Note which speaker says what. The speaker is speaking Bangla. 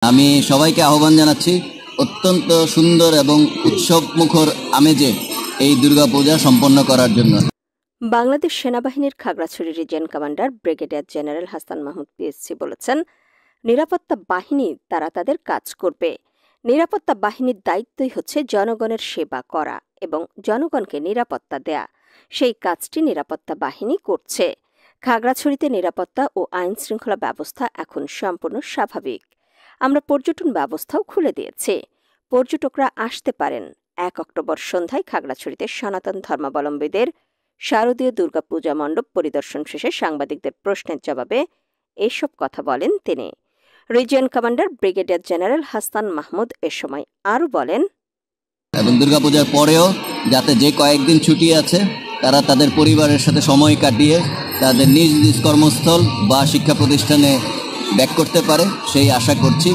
Speaker 1: আমি সবাইকে আহ্বান জানাচ্ছি অত্যন্ত সুন্দর এবং উৎসবমুখর আমেজে এই দুর্গাপূজা সম্পন্ন করার জন্য।
Speaker 2: বাংলাদেশ সেনাবাহিনীর Khagrachari region commander brigadier general Hasan Mahmud PSC বলেছেন, নিরাপত্তা বাহিনী তারা তাদের কাজ করবে। নিরাপত্তা বাহিনীর দায়িত্বই হচ্ছে জনগণের সেবা করা এবং জনগণকে নিরাপত্তা দেয়া। সেই কাজটি নিরাপত্তা বাহিনী করছে। খাগড়াছড়িতে নিরাপত্তা ও আইন শৃঙ্খলা ব্যবস্থা এখন সম্পূর্ণ স্বাভাবিক। আমরা পর্যটন ব্যবস্থাও খুলে দিয়েছি। পর্যটকরা আসতে পারেন। 1 অক্টোবর সন্ধ্যায় খাগড়াছড়িতে সনাতন ধর্মাবলম্বীদের শারদীয় দুর্গাপূজা মণ্ডপ পরিদর্শন শেষে সাংবাদিকদের প্রশ্নের জবাবে এসব কথা বলেন তিনি। Region commander brigadier general Hasan Mahmud এ সময় আরও বলেন,
Speaker 1: এবং দুর্গাপূজার পরেও যাতে যে কয়েকদিন ছুটি আছে তারা তাদের পরিবারের সাথে সময় কাটিয়ে তাদের নিজ নিজ কর্মস্থল বা শিক্ষা প্রতিষ্ঠানে ব্যাক করতে পারে সেই আশা করছি।